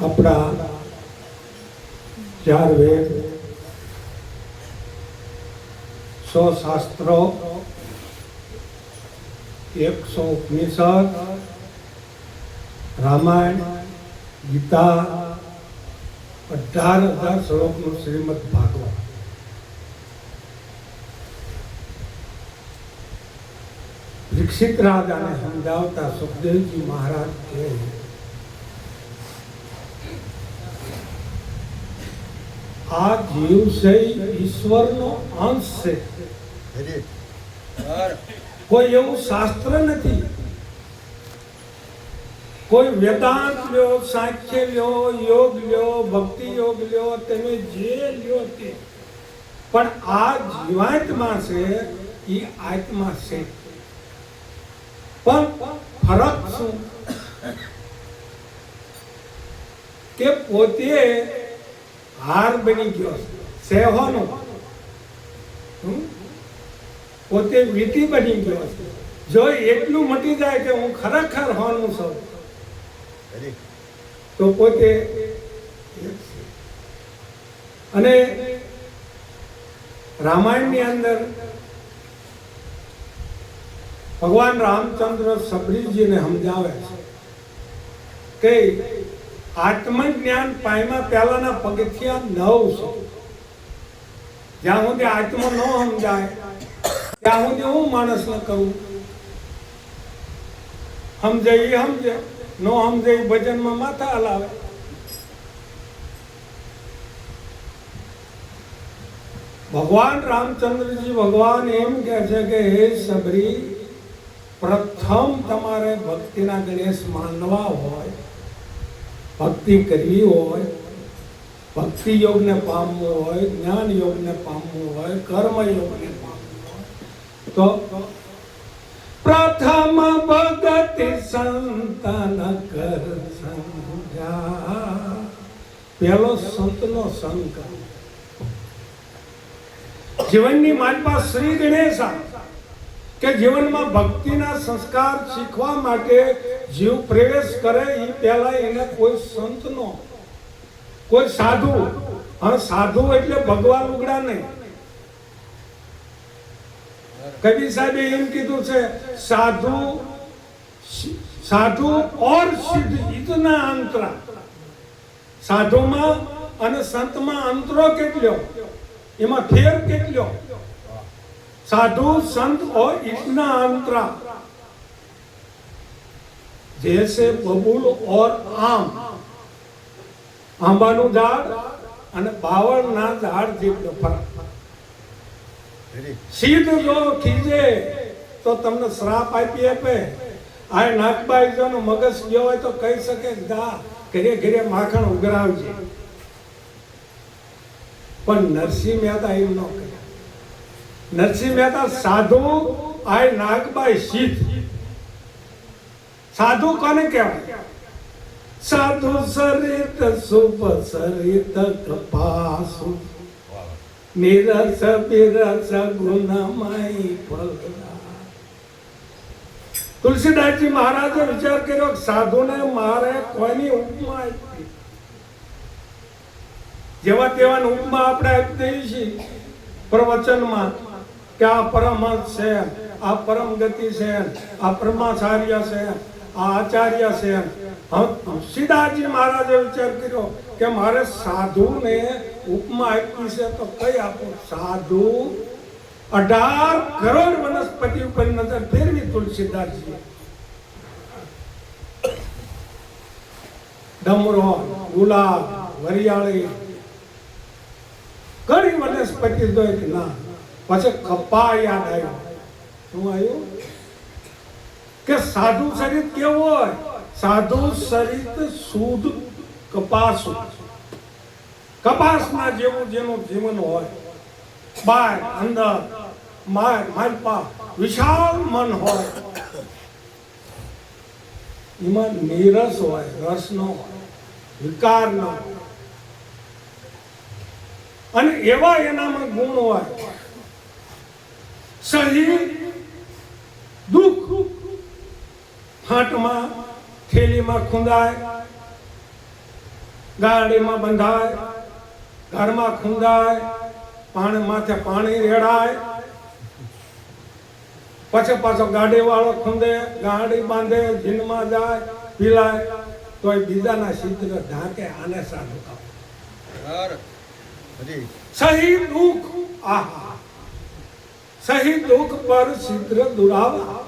આપણા 4 વેદ, 100 શાસ્ત્રો, 100 ઉપનિષદ, રામાયણ, ગીતા, 18,000 શ્લોકનું શ્રીમદ ભાગવત. દીક્ષિત રાજાને સમજાવતા સુખદેવજી મહારાજ કહે, આ જીવ છે ઈશ્વરનો અંશ છે. કોઈ એવું શાસ્ત્ર નથી, કોઈ વેદાંત લ્યો, સાંખ્ય લ્યો, યોગ લ્યો, ભક્તિ યોગ લ્યો, તમે જે લ્યો તે, પણ આ જીવાત્મા છે એ આત્મા છે. પણ ફરક શું કે પોતે હાર બની ગયો છે હોનો, પોતે વીટી બની ગયો છે. જો એટલું મટી જાય કે હું ખરેખર હોનું છું તો પોતે. અને રામાયણની અંદર ભગવાન રામચંદ્ર સબરીજીને સમજાવે છે કે આત્મજ્ઞાન પામ્યા પહેલાના પગથિયા 9 છે. જ્યાં સુધી આત્મા ન સમજાય ત્યાં સુધી હું માણસને કરું. સમજે એ સમજે, ન સમજે એ ભજનમાં માથા હલાવે. ભગવાન રામચંદ્રજી ભગવાન એમ કહે છે કે હે સબરી, પ્રથમ તમારે ભક્તિના ગણેશ માનવા હોય, ભક્તિ કરવી હોય, ભક્તિ યોગને પામવું હોય, જ્ઞાન યોગને પામવું હોય, કર્મ યોગને પામવું હોય તો પ્રથમ ભગતિ સંતન કર સંજા. પહેલો સંતનો સંગ કરો. જીવનની માલપા શ્રી ગણેશા કે જીવનમાં ભક્તિના સંસ્કાર શીખવા માટે જીવ પ્રવેશ કરે એ પહેલા એને કોઈ સંતનો, કોઈ સાધુ, હા સાધુ એટલે ભગવાન લુગડા નહીં. કબીર સાહેબે એમ કીધું છે, સાધુ સાધુ ઓર સિદ્ધ ઇતના અંતરા. સાધુમાં અને સંતમાં અંતરો કેટલો, એમાં ફેર કેટલો. साधु संत और इतना अंतरा जैसे बबूल और आम. आंबाનું ઝાડ અને બાવળના ઝાડ જેટલો ફરક. સીધ જો ખીજે તો તમને શ્રાપ આપી આપે. આ નાગબાઈ જો મગજ ગયો હોય તો કહી શકે જા ઘરે ઘરે માખણ ઉઘરાવજે. પણ નરસિંહ મહેતા એમ ન કરે. નરસિંહ મહેતા સાધુ આય નાગબાઈ સીધ. સાધુ કોને કહેવાય? સાધુ સરિત શુભ સરિત કપાસુ નિરસ બિરસ ગુણમય ફલદા. તુલસીદાસજી મહારાજે વિચાર કર્યો સાધુને મારે કોઈની ઉપમા આપી. જેવા તેવા ઉપમા આપણે આપી દઈએ છીએ પ્રવચનમાં કે આ પરમહંસ છે, આ પરમ ગતિ છે, આ પરમાચાર્ય છે, આ આચાર્ય છે. તુલસીદાસજી મહારાજે વિચાર કર્યો કે મારે સાધુને ઉપમા આપી છે તો કઈ આપો? સાધુ 18 કરોડ વનસ્પતિ ઉપર નજર ફેરવી તુલસીદાસજી. ડમરો, ગુલાબ, વરિયાળી, ઘણી વનસ્પતિ જોઈ કે ના. પછી કપા યાદ આવ્યો. શું આવ્યું? કે સાધુ શરીર કેવું હોય? સાધુ શરીર શુદ્ધ કપાસ, કપાસના જેવું જેનું જીવન હોય. બહાર અંદર માલપા વિશાળ મન હોય. એમાં નીરસ હોય, રસ ન હોય, વિકાર ન હોય. અને એવા એનામાં ગુણ હોય. સહી દુઃખ ખાંટમાં થેલીમાં ખૂંદાય, ગાડીમાં બંધાય, ઘરમાં ખૂંદાય, પાણી માથે પાણી રેડાય, પછી પાછો ગાડી વાળો ખૂંદે, ગાડી બાંધે, જીનમાં જાય, પીલાય, તો એ બીજાના છિદ્ર ઢાંકે. આને સાધુ કહે. સહી દુઃખ, આહા, સહી દુઃખ પર છિદ્ર દુરાવા,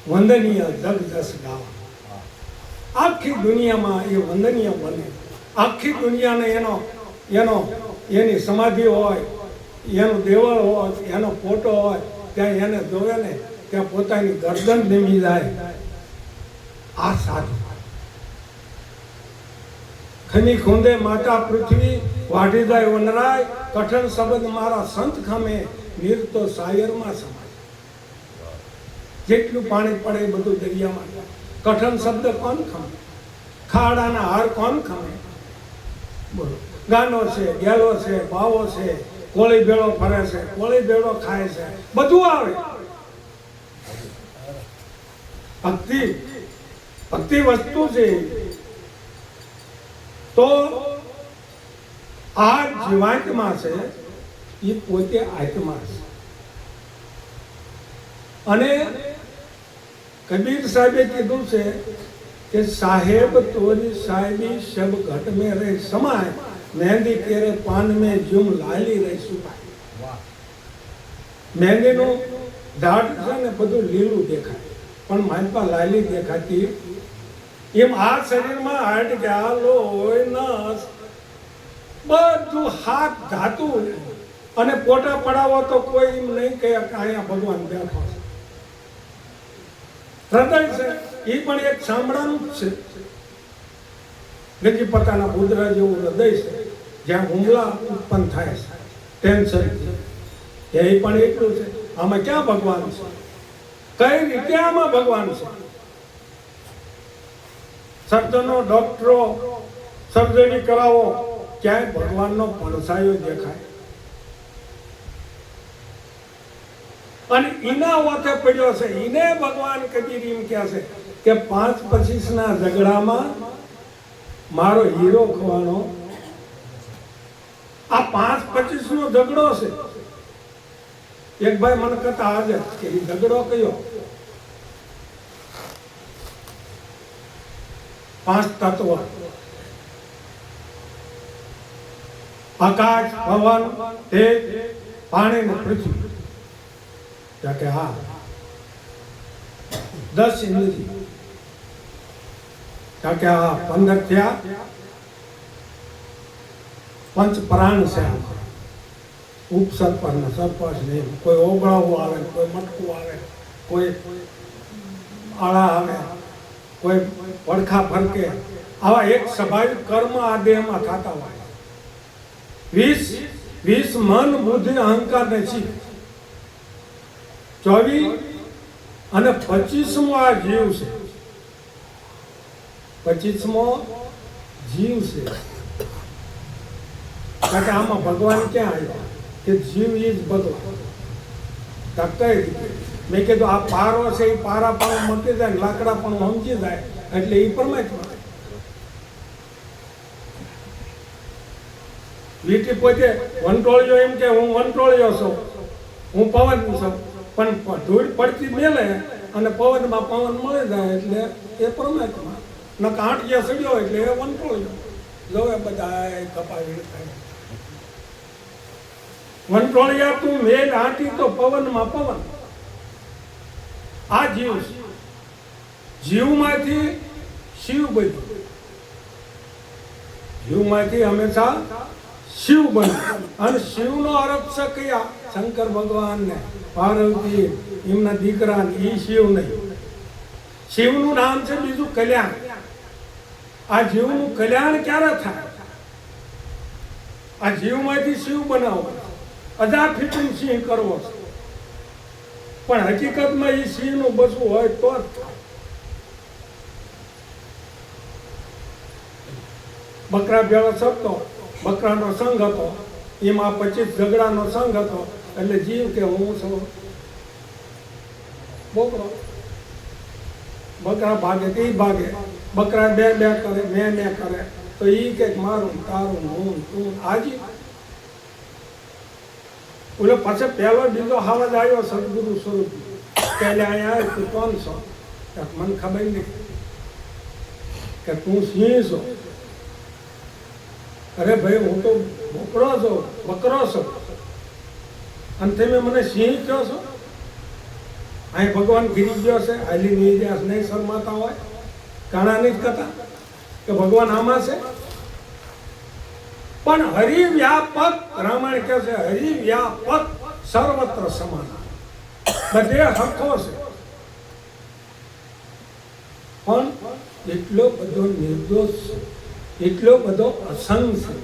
વંદનીય જગ જસ ગાવા. આખી દુનિયામાં એ વંદનીય બને. આખી દુનિયાને એની સમાધિ હોય, એનું દેવળ હોય, એનો ફોટો હોય, ત્યાં એને જોવે ને ત્યાં પોતાની ગરદન નીમી જાય. આ સાધુ. ખની ખૂંદે માતા પૃથ્વી, વાઢી જાય વનરાય, કઠણ શબ્દ મારા સંત ખમે, નીર તો સાયરમાં સમાય. જેટલું પાણી પડે એ બધું દરિયામાં. કઠણ શબ્દ કોણ ખમે? ખાડાના હાર કોણ ખમે? બોલો. ગાનો છે, ગેલો છે, બાવો છે, કોળી ભેળો ફરે છે, કોળી ભેળો ખાય છે, બધું આવે. ભક્તિ ભક્તિ વસ્તુ છે. તો આ જીવાત્મા છે એ પોતે આત્મા છે. અને કબીર સાહેબે કીધું છે કે સાહેબ તોરી સાહેબી શબ ઘટ में રે સમાય, મહેંદી કેરે પાન में જુમ લાલી રહી સુપાય. મહેંદીનું ઝાડ છે ને બધું લીલું દેખાય, પણ માનપા લાલી દેખાતી. એમ આ શરીરમાં હાડકા, લોહી, નસ બધું હાથ ધાતુ. અને પોટા પડાવો તો કોઈ એમ નહીં કહે કે અહીંયા ભગવાન બેઠો છે. હૃદય છે એ પણ એક સાંભળાનું જ છે. ગંજીપતાના ઉદરા જેવું હૃદય છે, જ્યાં હુમલા ઉત્પન્ન થાય છે ટેન્શન. એ પણ એટલું છે. આમાં ક્યાં ભગવાન છે? કઈ રીતે આમાં ભગવાન છે? સર્જનો, ડોક્ટરો સર્જરી કરાવો, ક્યાંય ભગવાનનો પડછાયો દેખાય? અને ઈના વાતે પડ્યો છે. ઈને ભગવાન કબીર એમ કહે છે કે 5-25 ના ઝઘડામાં મારો હીરો ખવાનો. આ 5-25 નો ઝઘડો છે. એક ભાઈ મને કહેતા હાજર કે એ ઝઘડો કયો? 5 તત્વ, આકાશ, પવન, તેજ, પાણી ને પૃથ્વી. કે હા 10 ઇન્દ્રિય. કે હા 15 થયા. પંચ પ્રાણ છે. ઉપસર્પણ, સરપંચ નહીં. કોઈ ઓગળાવું આવે, કોઈ મટકું આવે, કોઈ આળા આવે, કોઈ પડખા ફરકે. આવા એક સ્વાભાવિક કર્મ આ દેહમાં થતા હોય. 20 મન, બુદ્ધિ, અહંકાર ને ચિત્ત. 24 અને 25મો આ જીવ છે. 25મો જીવ છે. કારણ કે આમાં ભગવાન ક્યાં આવ્યા? કે જીવ એ જ ભગવાન. કઈ રીતે? મેં કીધું આ પારો છે, એ પારા પણ મટી જાય, લાકડા પણ સમજી જાય, એટલે એ પરમાત્મા. વીટી પોતે વંટોળિયો એમ કે હું વંટોળિયો છું, હું પવન છું. પણ ધૂળ પડતી મેલે અને પવનમાં પવન મળી જાય એટલે એ પરમાત્મા. ન કાંટિયા સડ્યો એટલે એ વંટોળિયો. જોવે બધા કપાવી થાય. વંટોળિયા તું મેલ આંટી તો પવનમાં પવન. આ જીવ છે. જીવમાંથી શિવ બન્યું. જીવમાંથી હંમેશા શિવ બન્યું. અને શિવનો અર્થ છે કયા? શંકર ભગવાનને, પાર્વતી, એમના દીકરા. એ શિવ નહીં. શિવનું નામ છે બીજું કલ્યાણ. આ જીવનું કલ્યાણ ક્યારે થાય? આ જીવમાંથી શિવ બનાવો, અજા ફિટિંગ સિંહ કરવો. પણ હકીકતમાં એ સિંહનું બસવું હોય તો જ થાય. બકરા ભેળો સપતો, બકરાનો સંઘ હતો, એમાં 25 ઝઘડાનો સંઘ હતો. એટલે જીવ કે હું છું. બોકરો બકરા ભાગે તે ભાગે, બકરા બે કરે, મેં કરે, તો ઈ કે મારું તારું હું તું આજી. ઓલો પછી પહેલો બીજો હાવજ આવ્યો સદગુરુ સ્વરૂપ પહેલે અહીંયા આવ્યો તું કોણ છો? મને ખબર નહીં કે તું સિંહ છો. અરે ભાઈ હું તો બોકરો છું, બકરો છું, અને તમે મને સિંહ કહો છો? અહીં ભગવાન ગીરી ગયો છે, હાલી નહીં ગયા, નહીં શરમાતા હોય, કાણા નહીં કરતા કે ભગવાન આમાં છે. પણ હરિવ્યાપક રામાયણ કહે છે, હરિવ્યાપક સર્વત્ર સમાન, બધે હરખો છે. પણ એટલો બધો નિર્દોષ છે, એટલો બધો અસંગ છે.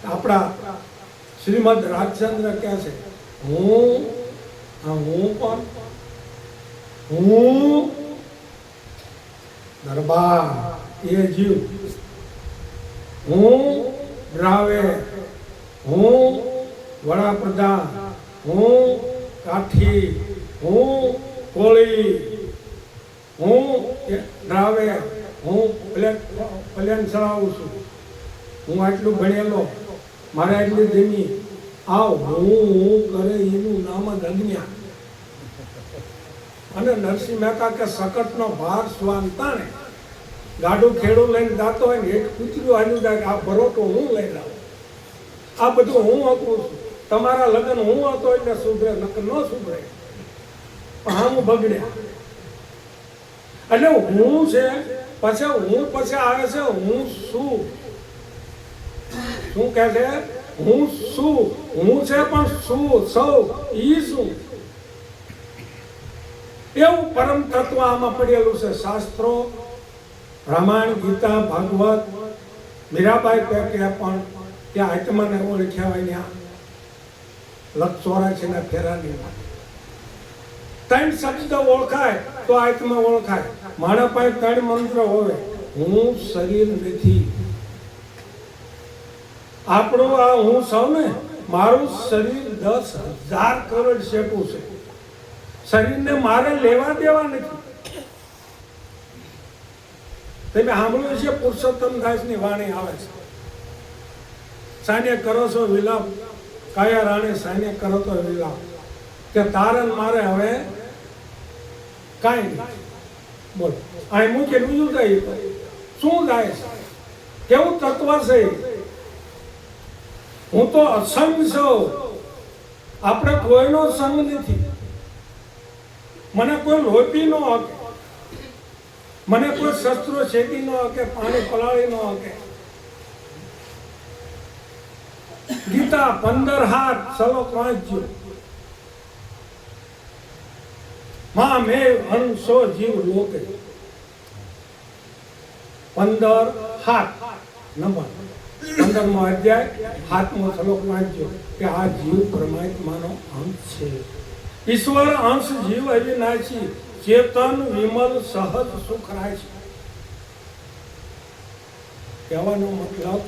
આપણા શ્રીમદ રાજચંદ્ર કહે છે, હું પણ હું દરબાર એ જીવ, હું રાવે, હું વડાપ્રધાન, હું કાઠી, હું કોળી, હું રાવે, હું પ્લેન ચલાવું છું, હું આટલું ભણેલો, મારે આટલી જમી, આવ હું કરે એનું નામ જ અજ્ઞાન. અને નરસિંહ મહેતા કે સકટનો ભાર સ્વાન તાણે ગાડું ખેડું લઈને જાતો હોય ને એક કૂતરું હાલ્યું જાય કે આ ભરોટો હું લઈ લાવું, આ બધું હું આપું છું, તમારા લગ્ન હું હતો એટલે સુધરે, નકર ન સુધરે, પણ હું બગડ્યા. એટલે હું છે પછી આવે છે હું શું કહે છે? હું શું? હું છે પણ શું સૌ ઈ શું? એવું પરમ તત્વ આમાં પડેલું છે. શાસ્ત્રો, રામાયણ, ગીતા, ભાગવત, મીરાબાઈ કે પણ કે આત્માને ઓળખ્યા હોય ત્યાં 184 ના ફેરાની ત્રણ શબ્દ ઓળખાય તો આત્મા ઓળખાય. મારા પાસે 3 મંત્ર હોય, હું શરીર નથી. આપણું આ હું સૌ ને, મારું શરીર 10,000 કરોડ શેટું છે. શરીરને મારે લેવા દેવા નથી. તમે સાંભળ્યું છે પુરુષોત્તમ દાસની વાણી આવે છે, સાને કરો છો વિલાપ, કયા રાણે સાને કરો તો વિલાપ, કે તારન મારે હવે કાંઈ નહીં. બોલ અહીં મૂકે બીજું જાય તો શું જાય છે? કેવું તત્વ છે? હું તો અસંગ છું, આપણે કોઈનો સંગ નથી. મને કોઈ લોપી ન હકે, મને કોઈ શસ્ત્રો છેદી ન હકે, પાણી પલાળી ન હકે. ગીતા 15 હાથ શ્લોક વાંચજો. માં મે હંસો જીવ લોકે, 15 હાથ નંબર 15મો અધ્યાય 7મો શ્લોક વાંચજો કે આ જીવ પરમાત્માનો અંશ છે. ઈશ્વર અંશ જીવ અવિનાશી, ચેતન વિમલ સહજ સુખ રાશી. કહેવાનો મતલબ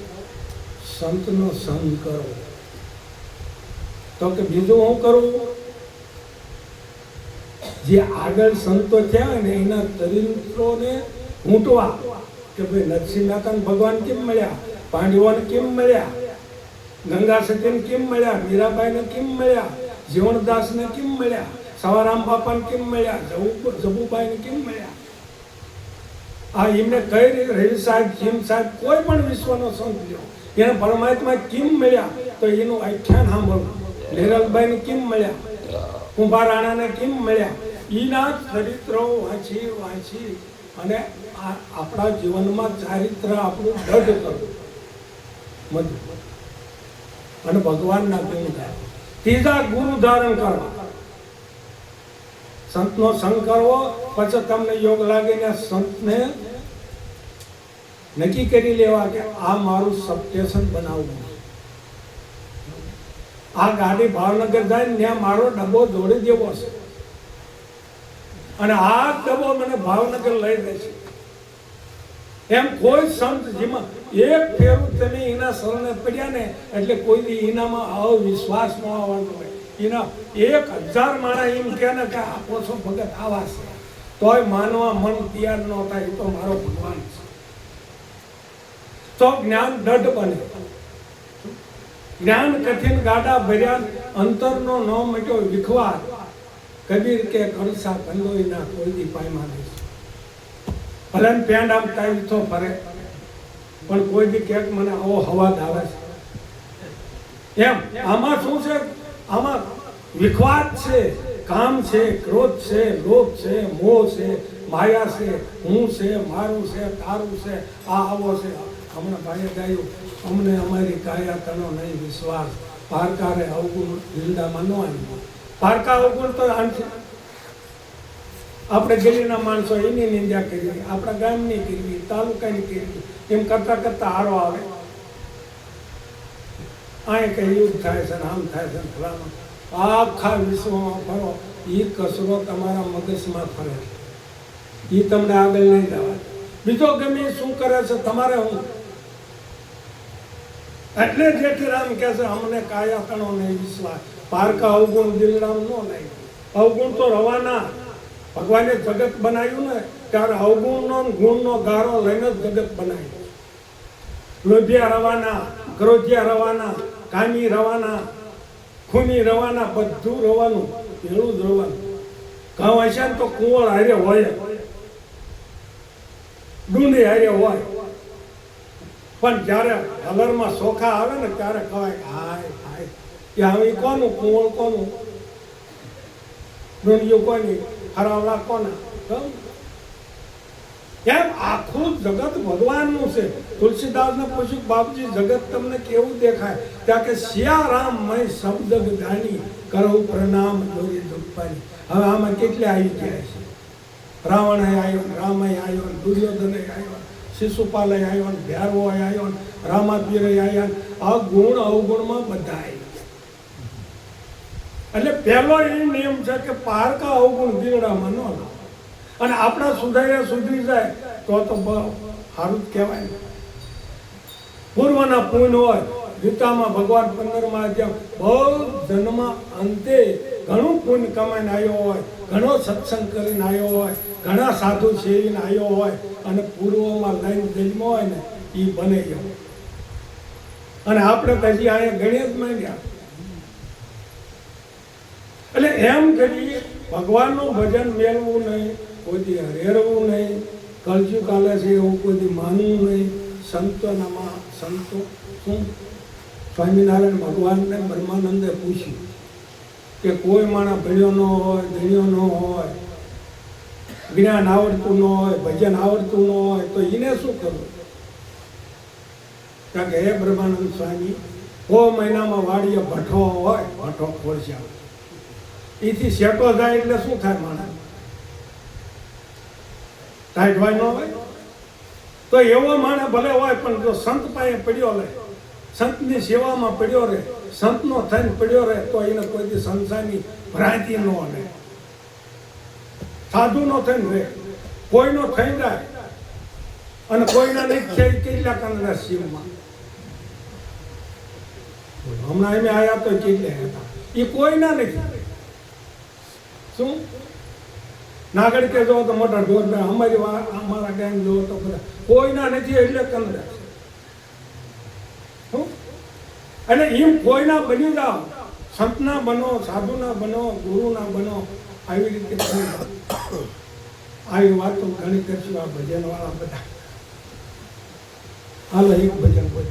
સંતનો સંગ કરો. તો કે બીજું હું કરું? જે આગળ સંતો થયા ને એના ચરિત્રોને ઊંટવા કે ભાઈ નરસિંહ મહેતાને ભગવાન કેમ મળ્યા, પાંડવોને કેમ મળ્યા, ગંગા સતીને કેમ મળ્યા, મીરાબાઈને કેમ મળ્યા, જીવણદાસને કેમ મળ્યા, સવારામ બાપાને કેમ મળ્યા, જબુબાઈને કેમ મળ્યા. આ એમને કઈ રીતે રવિ સાહેબ, જીમ સાહેબ, કોઈ પણ વિશ્વનો સંત લ્યો, એને પરમાત્મા કેમ મળ્યા તો એનું આખ્યાન સાંભળવું. નિરલભાઈને કેમ મળ્યા, કુંભારાણાને કેમ મળ્યા, એના ચરિત્રો વાંચી અને આપણા જીવનમાં ચારિત્ર આપણું દઢ કરવું અને ભગવાનના ગુણ ગાય. ત્રીજા ગુરુ ધારણ કરવા, સંતનો સંગ કરવો. પછી તમને યોગ લાગીને સંતને નક્કી કરી લેવા કે આ મારું સબસ્ટેશન બનાવવું, આ ગાડી ભાવનગર જાય ને ત્યાં મારો ડબ્બો દોડી દેવો છે અને આ ડબ્બો મને ભાવનગર લઈ જશે. એમ કોઈ સંત જેમાં એક ફેરું તમે એના શરણે પડ્યા ને એટલે કોઈ એનામાં અવિશ્વાસ ન આવવાનો હોય, એના 1000 માણસ એમ કહે ને કે આ પોસો ભગત આવા છે, તોય માનવા મન તૈયાર ન થાય, એ તો મારો ભગવાન છે. તો જ્ઞાન દઢ બને. જ્ઞાન કઠિન ગાડા ભર્યા, અંતરનો ન મટ્યો વિખવાર. કબીર કે કણસા કંદોઈના કોઈ દી પાયમાં નહીં. ભલે પેંડ આમ ટાઈમ તો ફરે, પણ કોઈ દી ક્યાંક મને આવો હવાદ આવે છે એમ. આમાં શું છે? આમાં વિખવાદ છે, કામ છે, ક્રોધ છે, લોભ છે, મોહ છે, માયા છે, હું છે, મારું છે, તારું છે, આ આવો છે. હમણાં ભાઈએ ગાયું, અમને અમારી કાયા તનો નહીં વિશ્વાસ, પારકારે અવગુણ દિલડા માનવાની. પારકા અવગુણ તો આપણે ગલીના માણસો એની નિંદા કરવી, આપણા ગામની કરવી, તાલુકાની કરવી, એમ કરતા કરતા હારો આવે. અહીં કઈ યુદ્ધ થાય છે, આમ થાય છે, ફલામાં. આખા વિશ્વમાં ફરો, એ કચરો તમારા મગજમાં ફરે, એ તમને આગળ નહીં જવા. બીજો ગમે શું કરે છે તમારે હું. એટલે જેઠીરામ કહે છે અમને કાયા તણો નહીં વિશ્વાસ, પારકા અવગુણ દિલરામ નો લાગ્યું. અવગુણ તો રવાના. ભગવાને જગત બનાવ્યું ને ત્યારે અવગુણનો ગુણનો ગારો લઈને જ જગત બનાવ્યું. લોભિયા રવાના, ક્રોધિયા રવાના, કામી રવાના, ખૂની રવાના, બધું રવાનું, પેલું જ રવાનું. ઘઉં હશે ને તો કુંવર હારે હોય, ડુંડી હારે હોય, પણ જ્યારે હલરમાં ચોખા આવે ને ત્યારે કહેવાય હાય હાય કે હવે કોનું કુંવર કોનું, ડુંડિયું કોની, હરાવલા કોના. એમ આખું જગત ભગવાનનું છે. તુલસીદાસને પૂછ્યું બાપજી જગત તમને કેવું દેખાય? ત્યાં કે સિયારામ મય શબ્દ ગાની કરવું પ્રણામ દોરી દુપાની. હવે આમાં કેટલા આવી ગયા છે? રાવણ આવ્યો, રામ આવ્યો, દુર્યોધન આવ્યો, શિશુપાલ આવ્યો, ભૈરવો આવ્યો, રામાપીર આવ્યા. આ ગુણ અવગુણમાં બધા આવી. એટલે પહેલો એ નિયમ છે કે પારકા અવગુણ દિલડામાં ન લો. અને આપણા સુધરી જાય તો સારું જ કહેવાય ને. પૂર્વના પુણ્ય હોય. ગીતામાં ભગવાન 15મા અધ્યાય બહુ જન્મ અંતે ઘણું પુણ્ય કમાઈને આવ્યો હોય, ઘણો સત્સંગ કરીને આવ્યો હોય, ઘણા સાધુ સેવીને આવ્યો હોય, અને પૂર્વમાં લાઈન જન્મ હોય ને એ બને ગયો. અને આપણે પછી અહીંયા ગણીએ જ માંગ્યા. એટલે એમ કરી ભગવાનનું ભજન મેળવું નહીં, કોઈ હરેરવું નહીં, કળજુ કાલે છે એવું કોઈ માનવું નહીં. સંતોનામાં સંતો શું સ્વામિનારાયણ ભગવાનને બ્રહ્માનંદે પૂછ્યું કે કોઈ માણસ ભણ્યો ન હોય, ધણ્યો ન હોય, જ્ઞાન આવડતું ન હોય, ભજન આવડતું ન હોય, તો એને શું કરવું? કારણ કે હે બ્રહ્માનંદ સ્વામી, 6 મહિનામાં વાડીએ ભઠ્ઠો હોય, ભઠ્ઠો ખોલશે આવે, એથી સેટો જાય એટલે શું થાય? માણસ ટાઈટ હોય ન હોય તો એવો માણસ ભલે હોય, પણ જો સંત પાસે પડ્યો રહે, સંતની સેવામાં પડ્યો રહે, સંતનો થઈને પડ્યો રહે, તો એને કોઈ સંસારની ભ્રાંતિ ન રહે. સાધુનો થઈને રહે, કોઈનો થઈ જાય, અને કોઈના નહીં થઈ કેટલા કંદરા શિવમાં. હમણાં એમ આવ્યા તો કેટલે હતા, એ કોઈના નથી. શું નાગર કે જો તો મોટા ઢોર, અમારા ગેંગ જોવો તો બધા કોઈના નથી, એટલે કંદરા છે. અને એમ કોઈના બની જાઓ, સંતના બનો, સાધુના બનો, ગુરુના બનો, આવી રીતે બની જાઓ. આવી વાતો ઘણી કરશું આ ભજન વાળા બધા. હાલો એક ભજન બોલ.